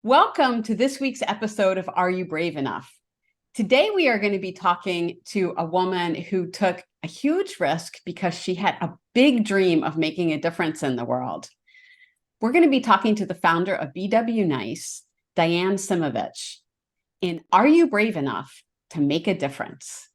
Welcome to this week's episode of Are You Brave Enough? Today, we are going to be talking to a woman who took a huge risk because she had a big dream of making a difference in the world. We're going to be talking to the founder of Dianes, Diane Simovich, in Are You Brave Enough to Make a Difference?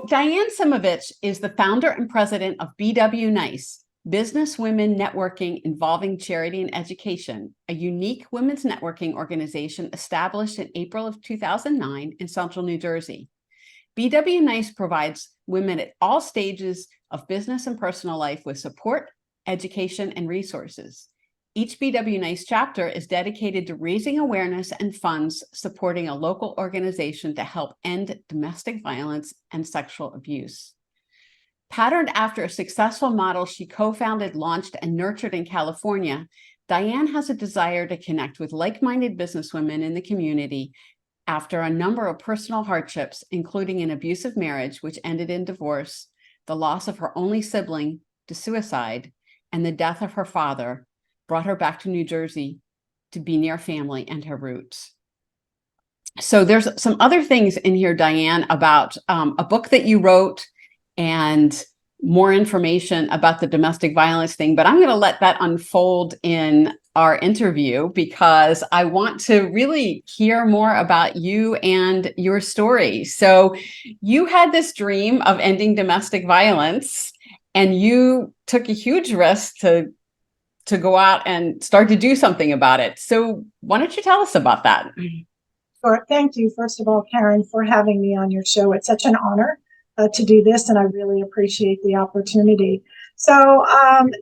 Diane Simovich is the founder and president of BW Nice, Business Women Networking Involving Charity and Education, a unique women's networking organization established in April of 2009 in Central New Jersey. BW Nice provides women at all stages of business and personal life with support, education, and resources. Each BW Nice chapter is dedicated to raising awareness and funds supporting a local organization to help end domestic violence and sexual abuse. Patterned after a successful model she co-founded, launched, and nurtured in California, Diane has a desire to connect with like-minded businesswomen in the community after a number of personal hardships, including an abusive marriage which ended in divorce, the loss of her only sibling to suicide, and the death of her father, brought her back to New Jersey to be near family and her roots. So there's some other things in here, Diane, about a book that you wrote and more information about the domestic violence thing, but I'm going to let that unfold in our interview because I want to really hear more about you and your story. So you had this dream of ending domestic violence and you took a huge risk to go out and start to do something about it. So why don't you tell us about that? Sure. Thank you, first of all, Karen, for having me on your show. It's such an honor to do this, and I really appreciate the opportunity. So,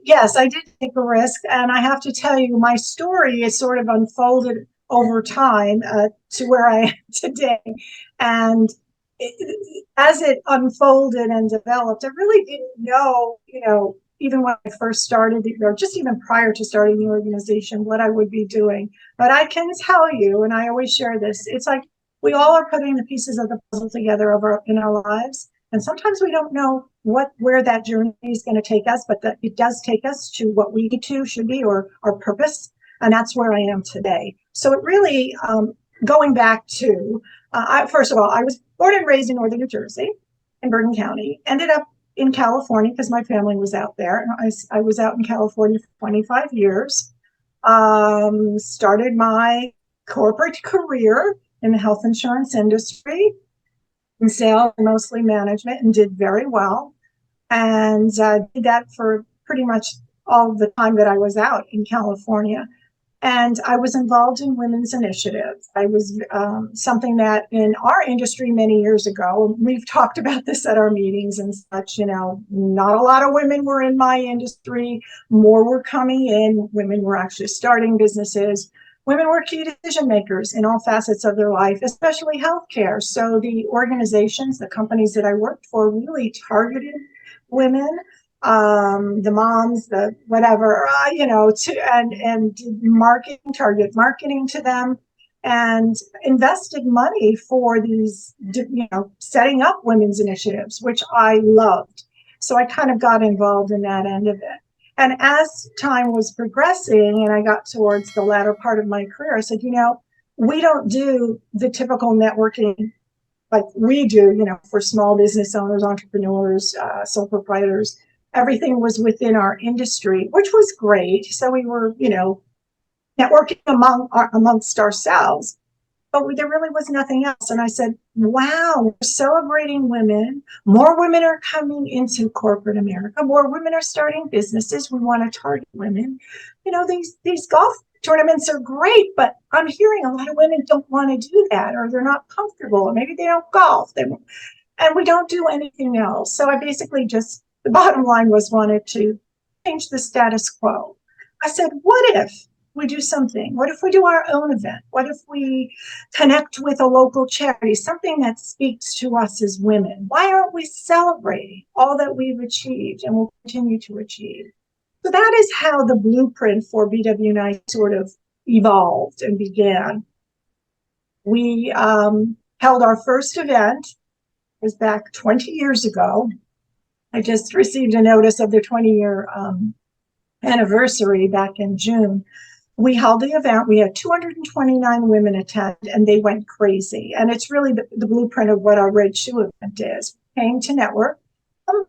yes, I did take a risk, and I have to tell you, my story is sort of unfolded over time to where I am today. And as it unfolded and developed, I really didn't know, even when I first started, or just even prior to starting the organization, what I would be doing. But I can tell you, and I always share this, it's like we all are putting the pieces of the puzzle together in our lives. And sometimes we don't know where that journey is going to take us, but that it does take us to what we should be, or our purpose. And that's where I am today. So it really, going back to, first of all, I was born and raised in northern New Jersey, in Bergen County, ended up in California because my family was out there. And I was out in California for 25 years. Started my corporate career in the health insurance industry, in sales, mostly management, and did very well. And did that for pretty much all the time that I was out in California. And I was involved in women's initiatives. I was something that in our industry many years ago, we've talked about this at our meetings and such, not a lot of women were in my industry. More were coming in. Women were actually starting businesses. Women were key decision makers in all facets of their life, especially healthcare. So the organizations, the companies that I worked for really targeted women, the moms, the whatever, and target marketing to them, and invested money for these, setting up women's initiatives, which I loved. So I kind of got involved in that end of it. And as time was progressing and I got towards the latter part of my career, I said, we don't do the typical networking like we do, for small business owners, entrepreneurs, sole proprietors. Everything was within our industry, which was great. So we were, networking amongst ourselves, but there really was nothing else. And I said, wow, we're celebrating women. More women are coming into corporate America. More women are starting businesses. We want to target women. These golf tournaments are great, but I'm hearing a lot of women don't want to do that, or they're not comfortable, or maybe they don't golf. And we don't do anything else. So I basically the bottom line was wanted to change the status quo. I said, what if we do something? What if we do our own event? What if we connect with a local charity, something that speaks to us as women? Why aren't we celebrating all that we've achieved and will continue to achieve? So that is how the blueprint for BW Nice sort of evolved and began. We held our first event, it was back 20 years ago. I just received a notice of their 20-year anniversary back in June. We held the event. We had 229 women attend, and they went crazy. And it's really the blueprint of what our Red Shoe event is. We came to network.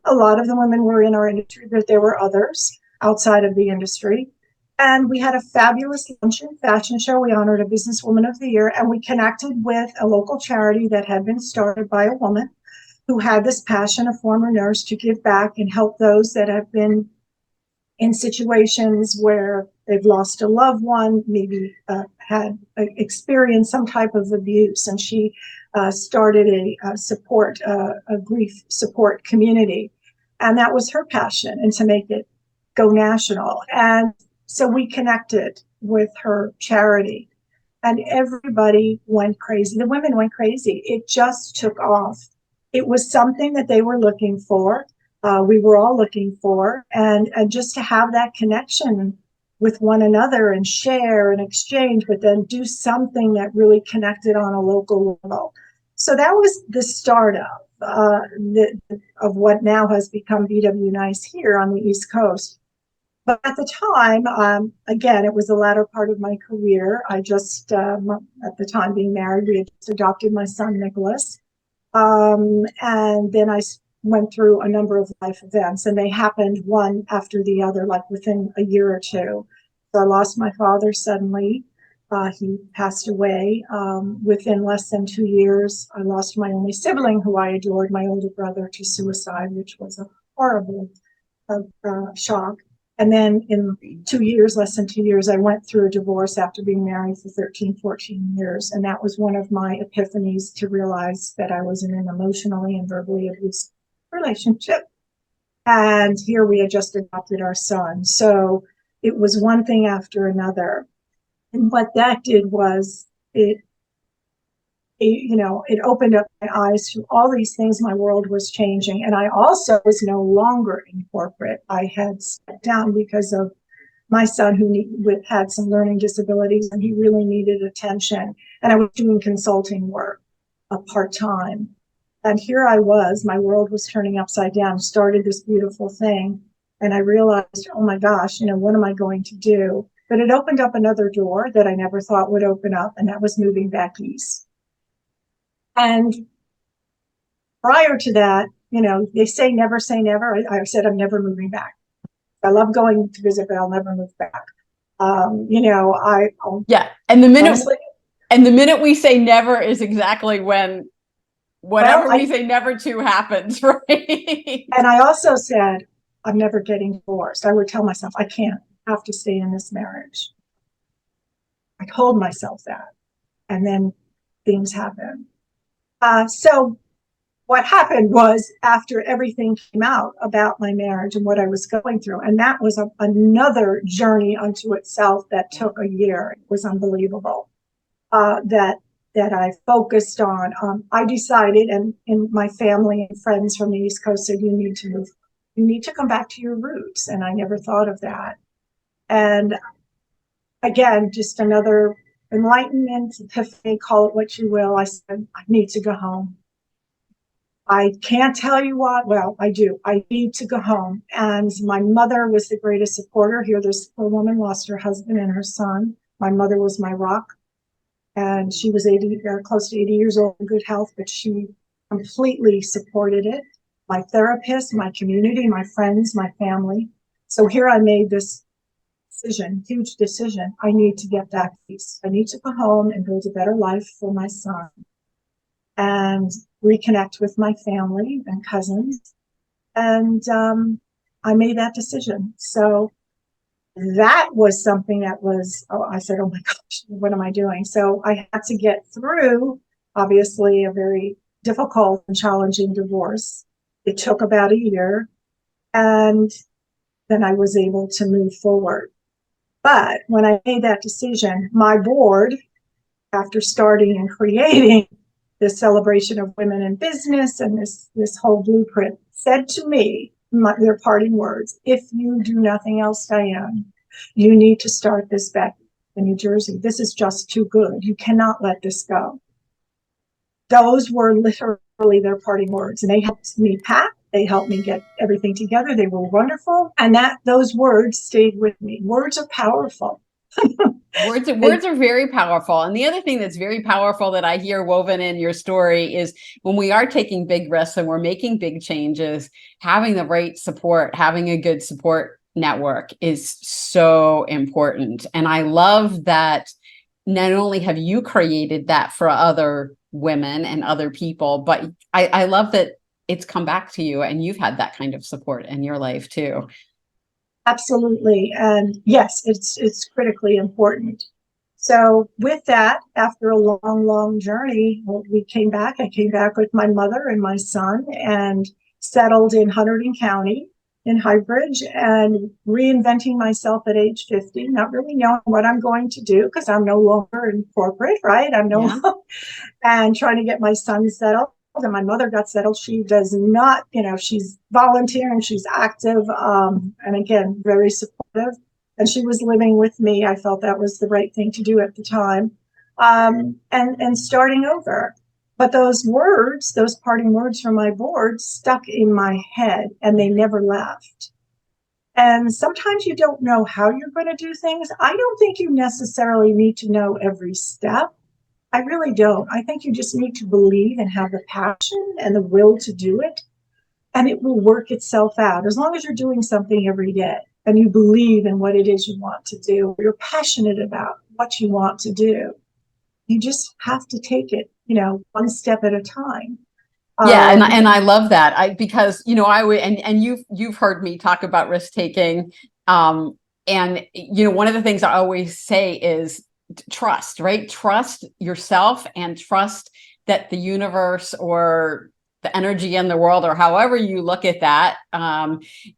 A lot of the women were in our industry, but there were others outside of the industry. And we had a fabulous luncheon fashion show. We honored a Businesswoman of the Year, and we connected with a local charity that had been started by a woman who had this passion, a former nurse, to give back and help those that have been in situations where they've lost a loved one, maybe had experienced some type of abuse. And she started a grief support community. And that was her passion, and to make it go national. And so we connected with her charity, and everybody went crazy. The women went crazy. It just took off. It was something that they were looking for. We were all looking for, and just to have that connection with one another and share and exchange, but then do something that really connected on a local level. So that was the start of what now has become BW Nice here on the East Coast. But at the time, again, it was the latter part of my career. I just, at the time being married, we had just adopted my son, Nicholas. And then I went through a number of life events, and they happened one after the other, like within a year or two. So I lost my father suddenly. He passed away. Within less than 2 years, I lost my only sibling, who I adored, my older brother, to suicide, which was a horrible shock. And then in 2 years, less than 2 years, I went through a divorce after being married for 13, 14 years. And that was one of my epiphanies, to realize that I was in an emotionally and verbally abusive relationship. And here we had just adopted our son. So it was one thing after another. And what that did was it opened up my eyes to all these things. My world was changing. And I also was no longer in corporate. I had stepped down because of my son, who had some learning disabilities, and he really needed attention. And I was doing consulting work part-time. And here I was, my world was turning upside down, started this beautiful thing. And I realized, oh my gosh, what am I going to do? But it opened up another door that I never thought would open up, and that was moving back east. And prior to that, they say never say never. I said, I'm never moving back. I love going to visit, but I'll never move back. Yeah. And the minute we say never is exactly when whatever we say never to happens, right? And I also said, I'm never getting divorced. I would tell myself, I can't have to stay in this marriage. I told myself that. And then things happened. So what happened was, after everything came out about my marriage and what I was going through, and that was another journey unto itself that took a year. It was unbelievable. That I focused on. I decided, and my family and friends from the East Coast said, you need to move. You need to come back to your roots. And I never thought of that. And again, just another enlightenment, epiphany, call it what you will. I said, I need to go home. I can't tell you what. Well, I do. I need to go home. And my mother was the greatest supporter. Here, this poor woman lost her husband and her son. My mother was my rock. And she was close to 80 years old in good health, but she completely supported it. My therapist, my community, my friends, my family. So here I made this decision, huge decision. I need to get back peace. I need to go home and build a better life for my son and reconnect with my family and cousins. And I made that decision. So that was something that was, I said, oh my gosh, what am I doing? So I had to get through, obviously, a very difficult and challenging divorce. It took about a year, and then I was able to move forward. But when I made that decision, my board, after starting and creating this celebration of women in business and this whole blueprint, said to me, their parting words. If you do nothing else, Diane, you need to start this back in New Jersey. This is just too good. You cannot let this go. Those were literally their parting words, and they helped me pack. They helped me get everything together. They were wonderful, and those words stayed with me. Words are powerful. Words are very powerful. And the other thing that's very powerful that I hear woven in your story is when we are taking big risks and we're making big changes, having the right support, having a good support network is so important. And I love that not only have you created that for other women and other people, but I love that it's come back to you and you've had that kind of support in your life too. Absolutely. And yes, it's critically important. So with that, after a long, long journey, we came back. I came back with my mother and my son and settled in Hunterdon County in Highbridge and reinventing myself at age 50, not really knowing what I'm going to do because I'm no longer in corporate, right? I'm no Yeah. and trying to get my son settled. And my mother got settled. She does not, she's volunteering, she's active, and again, very supportive. And she was living with me. I felt that was the right thing to do at the time. And starting over. But those words, those parting words from my board stuck in my head and they never left. And sometimes you don't know how you're going to do things. I don't think you necessarily need to know every step. I really don't. I think you just need to believe and have the passion and the will to do it, and it will work itself out. As long as you're doing something every day and you believe in what it is you want to do, you're passionate about what you want to do. You just have to take it, one step at a time. Yeah, and I love that. Because I would and you've heard me talk about risk taking. And one of the things I always say is trust, right? Trust yourself and trust that the universe or the energy in the world, or however you look at that,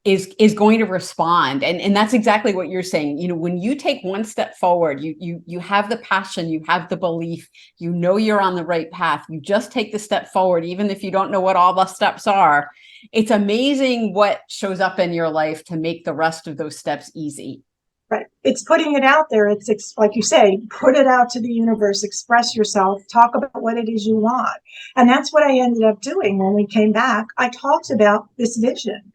is going to respond. And that's exactly what you're saying. When you take one step forward, you have the passion, you have the belief, you're on the right path. You just take the step forward, even if you don't know what all the steps are. It's amazing what shows up in your life to make the rest of those steps easy. Right. It's putting it out there. It's like you say, put it out to the universe, express yourself, talk about what it is you want. And that's what I ended up doing when we came back. I talked about this vision.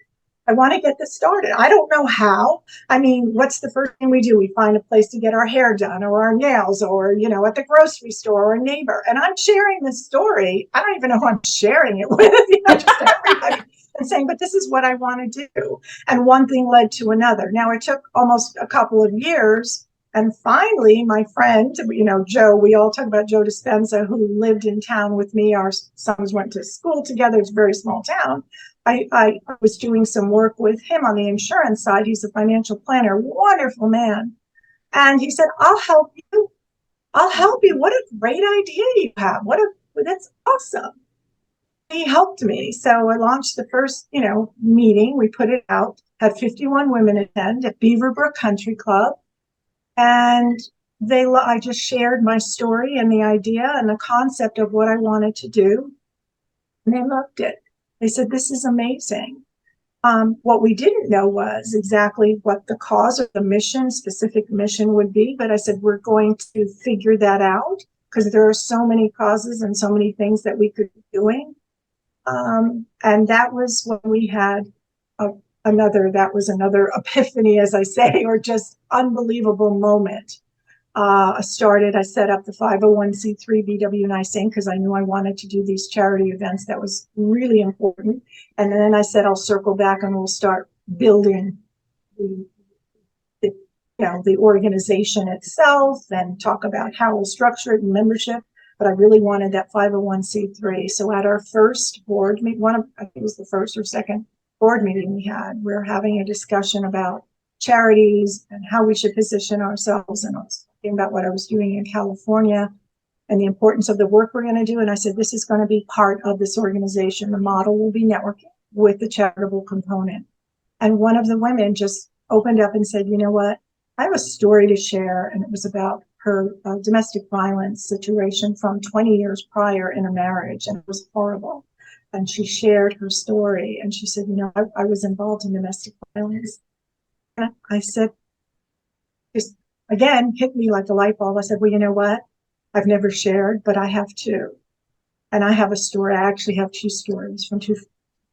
I want to get this started. I don't know how. I mean, what's the first thing we do? We find a place to get our hair done or our nails or, at the grocery store or a neighbor. And I'm sharing this story. I don't even know who I'm sharing it with, just everybody. And saying, but this is what I want to do. And one thing led to another. Now, it took almost a couple of years. And finally, my friend, Joe, we all talk about Joe Dispenza, who lived in town with me. Our sons went to school together. It's a very small town. I was doing some work with him on the insurance side. He's a financial planner, wonderful man. And he said, I'll help you. I'll help you. What a great idea you have. That's awesome. He helped me. So I launched the first, meeting. We put it out, had 51 women attend at Beaverbrook Country Club. And I just shared my story and the idea and the concept of what I wanted to do. And they loved it. They said, this is amazing. What we didn't know was exactly what the cause or the specific mission would be. But I said, we're going to figure that out because there are so many causes and so many things that we could be doing. And that was when we had another epiphany, as I say, or just unbelievable moment. I set up the 501c3 BW Nice Inc. because I knew I wanted to do these charity events. That was really important. And then I said, I'll circle back and we'll start building the organization itself and talk about how we'll structure it and membership. But I really wanted that 501c3. So at our first board meeting, I think it was the first or second board meeting we had, we're having a discussion about charities and how we should position ourselves. And I was talking about what I was doing in California and the importance of the work we're going to do. And I said, this is going to be part of this organization. The model will be networking with the charitable component. And one of the women just opened up and said, you know what? I have a story to share. And it was about her domestic violence situation from 20 years prior in a marriage. And it was horrible. and she shared her story. And she said, I was involved in domestic violence. And I said, just again, hit me like a light bulb. I said, well, you know what? I've never shared, but I have two. And I have a story. I actually have two stories from two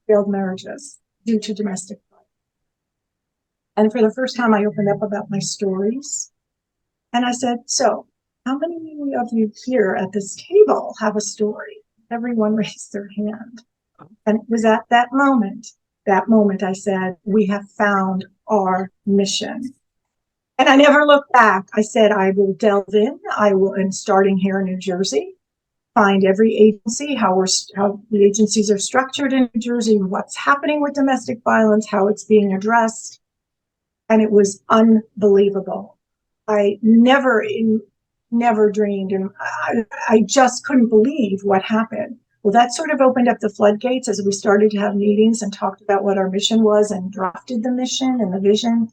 failed marriages due to domestic violence. And for the first time, I opened up about my stories. And I said, so how many of you here at this table have a story? Everyone raised their hand. And it was at that moment I said, we have found our mission. And I never looked back. I said, I will delve in. And starting here in New Jersey, find every agency, how the agencies are structured in New Jersey, what's happening with domestic violence, how it's being addressed. And it was unbelievable. I never dreamed, and I just couldn't believe what happened. Well, that sort of opened up the floodgates as we started to have meetings and talked about what our mission was and drafted the mission and the vision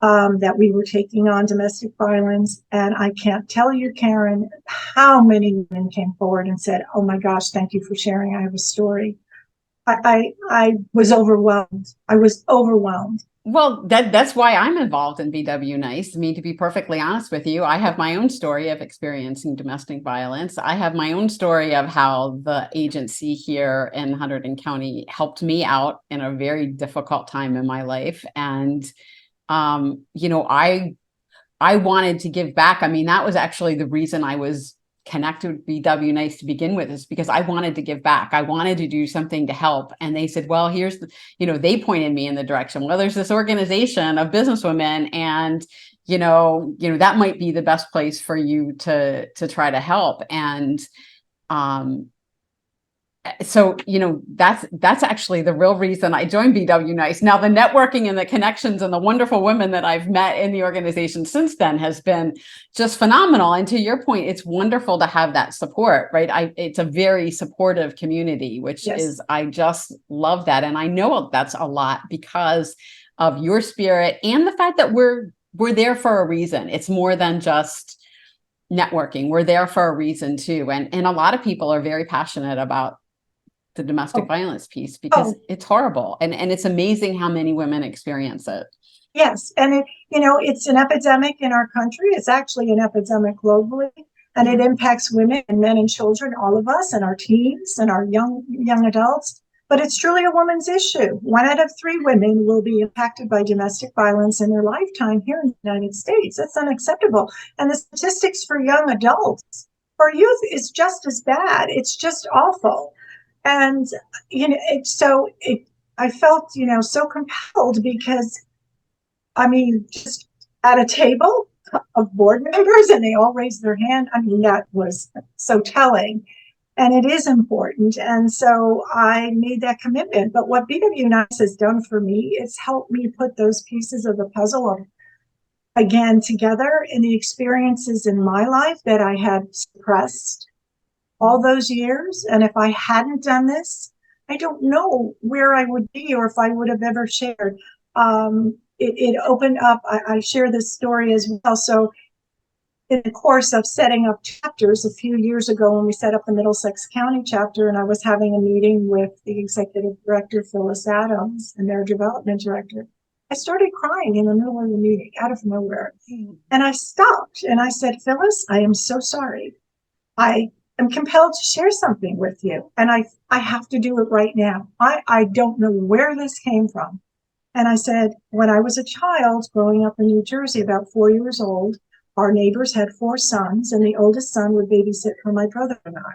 that we were taking on domestic violence. And I can't tell you, Karen, how many women came forward and said, oh my gosh, thank you for sharing. I have a story. I was overwhelmed. I was overwhelmed. Well, that's why I'm involved in BW Nice. I mean, to be perfectly honest with you, I have my own story of experiencing domestic violence. I have my own story of how the agency here in Hunterdon County helped me out in a very difficult time in my life. And, I wanted to give back. I mean, that was actually the reason I was connected with BW Nice to begin with, is because I wanted to give back. I wanted to do something to help. And they said, well, here's they pointed me in the direction. Well, there's this organization of businesswomen, and, that might be the best place for you to try to help. And, so, that's actually the real reason I joined BW Nice. Now, the networking and the connections and the wonderful women that I've met in the organization since then has been just phenomenal. And to your point, it's wonderful to have that support, right? It's a very supportive community, which is, I just love that. And I know that's a lot because of your spirit and the fact that we're there for a reason. It's more than just networking. We're there for a reason too. And a lot of people are very passionate about the domestic violence piece because it's horrible. And it's amazing how many women experience it. Yes. And it's an epidemic in our country. It's actually an epidemic globally, and it impacts women and men and children, all of us, and our teens and our young adults. But it's truly a woman's issue. 1 out of 3 women will be impacted by domestic violence in their lifetime here in the United States. That's unacceptable. And the statistics for young adults, for youth, is just as bad. It's just awful. And, I felt, so compelled because, just at a table of board members and they all raised their hand. That was so telling, and it is important. And so I made that commitment. But what BW Nice has done for me is help me put those pieces of the puzzle again together in the experiences in my life that I had suppressed all those years. And if I hadn't done this, I don't know where I would be or if I would have ever shared. It opened up, I share this story as well. So in the course of setting up chapters a few years ago, when we set up the Middlesex County chapter, and I was having a meeting with the executive director, Phyllis Adams, and their development director, I started crying in the middle of the meeting out of nowhere. And I stopped and I said, Phyllis, I am so sorry. I'm compelled to share something with you, and I have to do it right now. I don't know where this came from. And I said, when I was a child growing up in New Jersey, about 4 years old, our neighbors had 4 sons, and the oldest son would babysit for my brother and I.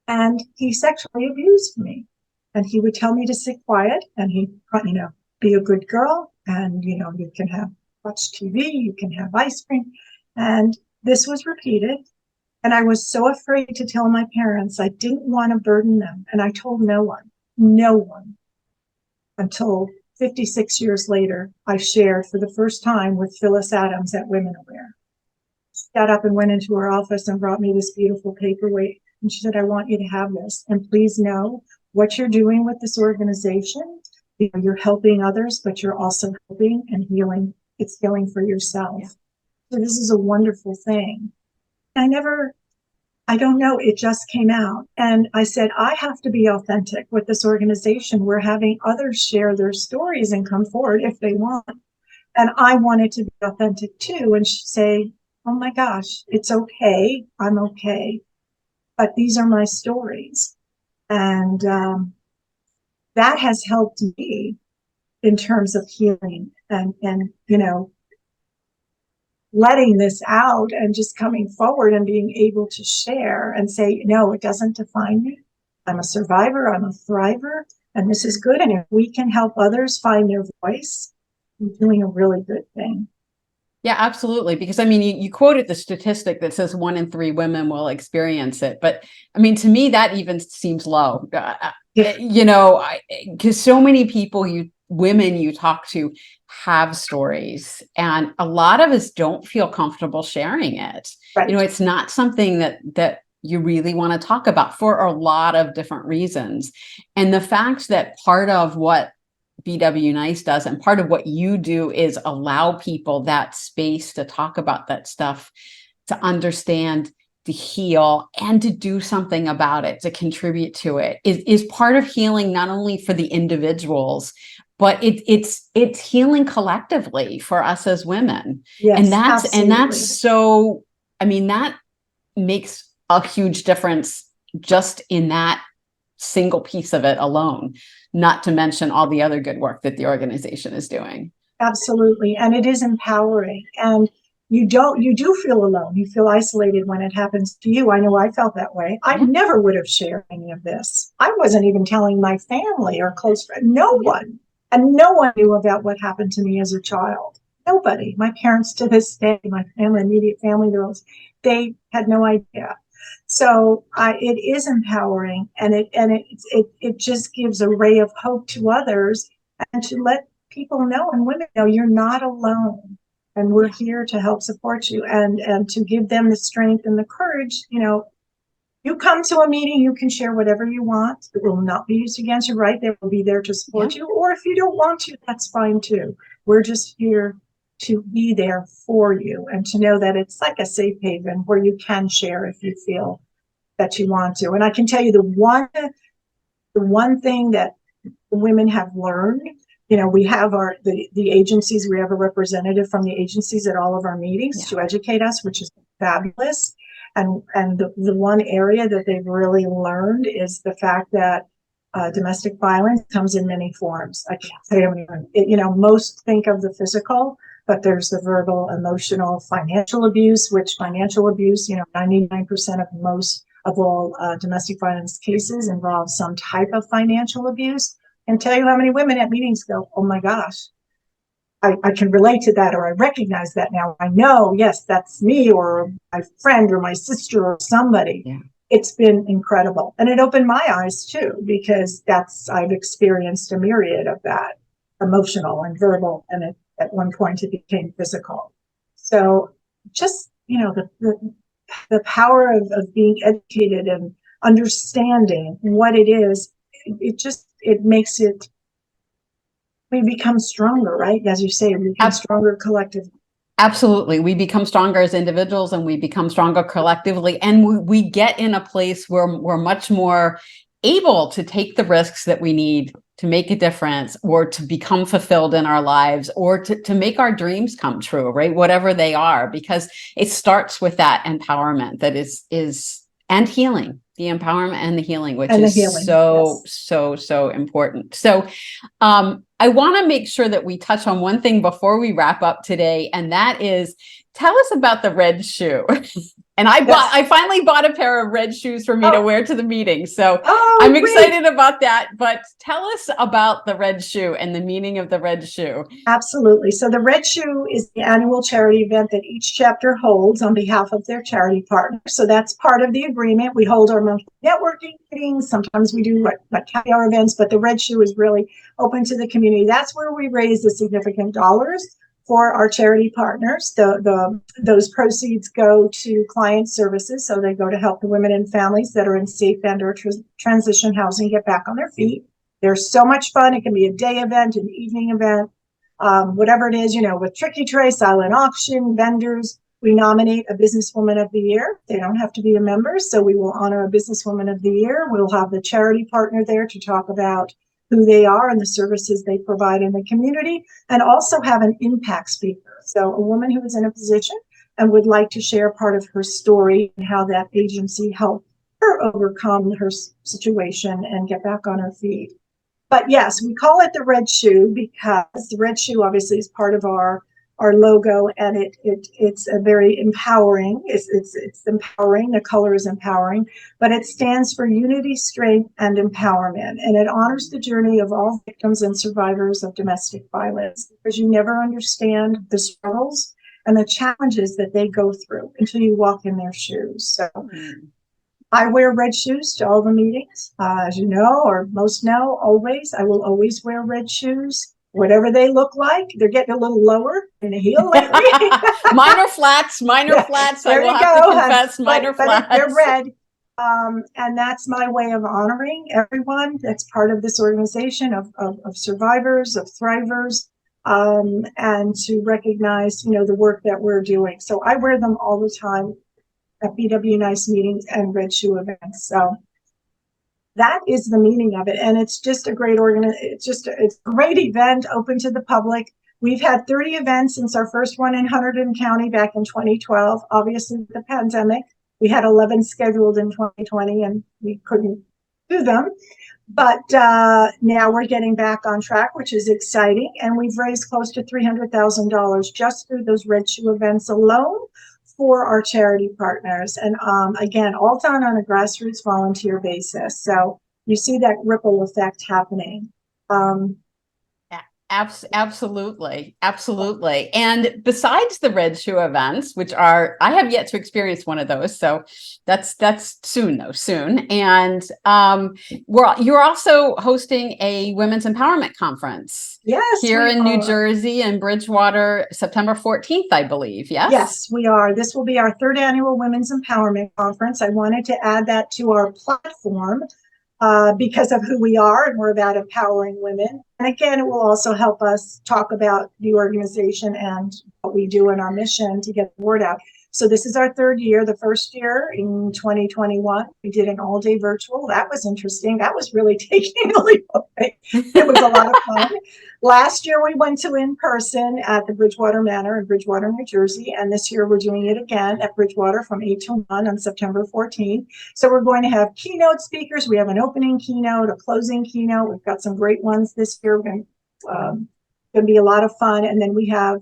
And he sexually abused me. And he would tell me to sit quiet, and he'd, be a good girl, and, you can watch TV, you can have ice cream. And this was repeated. And I was so afraid to tell my parents. I didn't want to burden them. And I told no one, until 56 years later, I shared for the first time with Phyllis Adams at Women Aware. She got up and went into her office and brought me this beautiful paperweight. And she said, I want you to have this. And please know what you're doing with this organization. You're helping others, but you're also helping and healing. It's healing for yourself. So this is a wonderful thing. I never I don't know. It just came out. And I said, I have to be authentic with this organization. We're having others share their stories and come forward if they want. And I wanted to be authentic too. And she'd say, oh my gosh, it's okay. I'm okay. But these are my stories. And that has helped me in terms of healing and, letting this out and just coming forward and being able to share and say, no, it doesn't define me. I'm a survivor. I'm a thriver. And this is good. And if we can help others find their voice, we're doing a really good thing. Yeah, absolutely. Because I mean, you quoted the statistic that says 1 in 3 women will experience it. But I mean, to me, that even seems low. Because so many people, women you talk to have stories, and a lot of us don't feel comfortable sharing it. Right. It's not something that you really want to talk about for a lot of different reasons. And the fact that part of what BW Nice does, and part of what you do, is allow people that space to talk about that stuff, to understand, to heal, and to do something about it, to contribute to it, is part of healing, not only for the individuals, but it's healing collectively for us as women. Yes, and that's absolutely. so, I mean, that makes a huge difference just in that single piece of it alone, not to mention all the other good work that the organization is doing. Absolutely. And it is empowering. And you do feel alone. You feel isolated when it happens to you. I know I felt that way. I never would have shared any of this. I wasn't even telling my family or close friends, no one. And no one knew about what happened to me as a child. Nobody. My parents to this day, my family, immediate family, they had no idea. So it is empowering, and it just gives a ray of hope to others, and to let people know, and women know, you're not alone, and we're here to help support you, and to give them the strength and the courage. You come to a meeting, you can share whatever you want. It will not be used against you, right? They will be there to support you. Or if you don't want to, that's fine too. We're just here to be there for you, and to know that it's like a safe haven where you can share if you feel that you want to. And I can tell you the one thing that women have learned, we have the agencies, we have a representative from the agencies at all of our meetings to educate us, which is fabulous. And the one area that they've really learned is the fact that domestic violence comes in many forms. I can't say how many. Most think of the physical, but there's the verbal, emotional, financial abuse, which financial abuse, 99% of all domestic violence cases involve some type of financial abuse. And tell you how many women at meetings go, oh my gosh, I can relate to that, or I recognize that now. I know, yes, that's me, or my friend, or my sister, or somebody. Yeah. It's been incredible. And it opened my eyes too, because I've experienced a myriad of that, emotional and verbal, and at one point it became physical. So just, the power of being educated and understanding what it is, it makes it, we become stronger, right? As you say, we become stronger collectively. Absolutely. We become stronger as individuals, and we become stronger collectively. And we get in a place where we're much more able to take the risks that we need to make a difference, or to become fulfilled in our lives, or to make our dreams come true, right? Whatever they are, because it starts with that empowerment that is and healing, the empowerment and the healing, which is so important. So I want to make sure that we touch on one thing before we wrap up today, and that is, tell us about the red shoe. And I finally bought a pair of red shoes for me to wear to the meeting. So I'm excited about that. But tell us about the red shoe and the meaning of the red shoe. Absolutely. So the red shoe is the annual charity event that each chapter holds on behalf of their charity partner. So that's part of the agreement. We hold our monthly networking meetings. Sometimes we do like caviar events, but the red shoe is really open to the community. That's where we raise the significant dollars for our charity partners. Those proceeds go to client services, so they go to help the women and families that are in safe and or transition housing get back on their feet. There's so much fun. It can be a day event, an evening event, whatever it is, with tricky tray, silent auction, vendors. We nominate a Businesswoman of the Year. They don't have to be a member, so we will honor a Businesswoman of the Year. We'll have the charity partner there to talk about who they are and the services they provide in the community, and also have an impact speaker. So a woman who is in a position and would like to share part of her story and how that agency helped her overcome her situation and get back on her feet. But yes, we call it the red shoe because the red shoe obviously is part of our logo, and it's a very empowering. It's empowering. The color is empowering, but it stands for unity, strength, and empowerment, and it honors the journey of all victims and survivors of domestic violence, because you never understand the struggles and the challenges that they go through until you walk in their shoes. So I wear red shoes to all the meetings. As you know, or most know, I will always wear red shoes. Whatever they look like, they're getting a little lower in the heel lately. Minor flats. There I will you have go. to confess, minor flats. They're red. And that's my way of honoring everyone that's part of this organization of survivors, of thrivers, and to recognize, the work that we're doing. So I wear them all the time at BW Nice meetings and Red Shoe events. So that is the meaning of it. And it's just a great it's a great event open to the public. We've had 30 events since our first one in Hunterdon County back in 2012. Obviously, the pandemic, we had 11 scheduled in 2020 and we couldn't do them. But now we're getting back on track, which is exciting. And we've raised close to $300,000 just through those Red Shoe events alone for our charity partners. And again, all done on a grassroots volunteer basis. So you see that ripple effect happening. Absolutely. And besides the Red Shoe events, which I have yet to experience one of those, so that's soon. And you're also hosting a women's empowerment conference. Yes, here in New Jersey and Bridgewater, September 14th, I believe. Yes. Yes, we are. This will be our third annual Women's Empowerment Conference. I wanted to add that to our platform because of who we are, and we're about empowering women. And again, it will also help us talk about the organization and what we do in our mission to get the word out. So this is our third year. The first year in 2021, we did an all-day virtual. That was interesting. That was really taking a leap away. It was a lot of fun. Last year, we went to in-person at the Bridgewater Manor in Bridgewater, New Jersey. And this year, we're doing it again at Bridgewater from 8 to 1 on September 14th. So we're going to have keynote speakers. We have an opening keynote, a closing keynote. We've got some great ones this year. Going to be a lot of fun. And then we have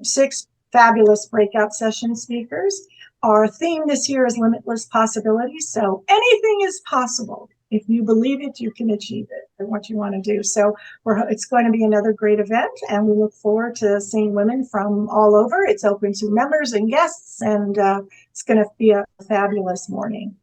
6 fabulous breakout session speakers. Our theme this year is limitless possibilities. So anything is possible. If you believe it, you can achieve it and what you want to do. So it's going to be another great event, and we look forward to seeing women from all over. It's open to members and guests, and it's going to be a fabulous morning.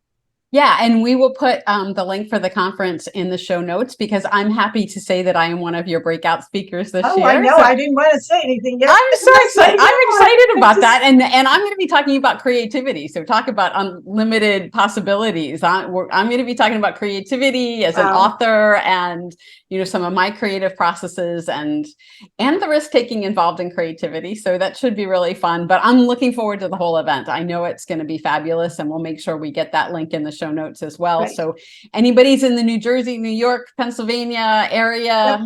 Yeah, and we will put the link for the conference in the show notes, because I'm happy to say that I am one of your breakout speakers this year. Oh, I know. So I didn't want to say anything yet. I'm so excited. I'm excited about that. And I'm going to be talking about creativity. So talk about unlimited possibilities. I'm going to be talking about creativity as an author, and some of my creative processes and the risk taking involved in creativity. So that should be really fun. But I'm looking forward to the whole event. I know it's going to be fabulous, and we'll make sure we get that link in the show notes as well. Right. So anybody's in the New Jersey, New York, Pennsylvania area,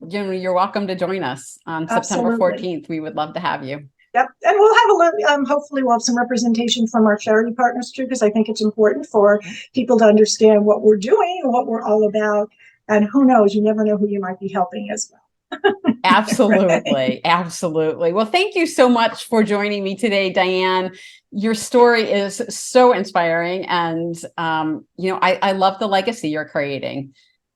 you're welcome to join us on September 14th. We would love to have you. Yep. And we'll have hopefully we'll have some representation from our charity partners too, because I think it's important for people to understand what we're doing and what we're all about. And who knows, you never know who you might be helping as well. Absolutely. Absolutely. Well, thank you so much for joining me today, Diane. Your story is so inspiring. And, I love the legacy you're creating.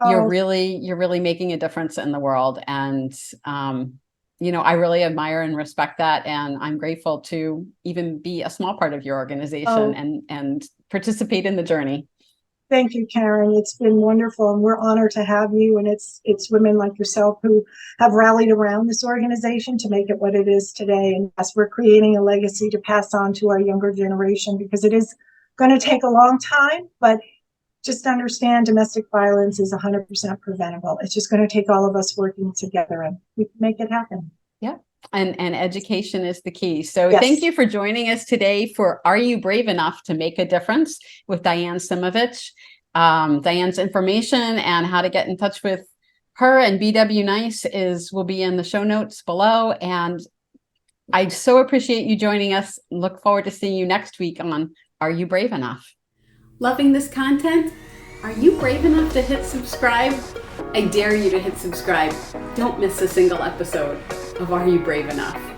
You're really making a difference in the world. And, I really admire and respect that. And I'm grateful to even be a small part of your organization and participate in the journey. Thank you, Karen. It's been wonderful, and we're honored to have you. And it's women like yourself who have rallied around this organization to make it what it is today. And yes, we're creating a legacy to pass on to our younger generation, because it is going to take a long time, but just understand domestic violence is 100% preventable. It's just going to take all of us working together, and we can make it happen. Yeah, And education is the key. So Yes. thank you for joining us today for Are You Brave Enough to Make a Difference with Diane Simovich. Diane's information and how to get in touch with her and BW Nice will be in the show notes below. And I so appreciate you joining us. Look forward to seeing you next week on Are You Brave Enough? Loving this content? Are you brave enough to hit subscribe? I dare you to hit subscribe. Don't miss a single episode of Are You Brave Enough?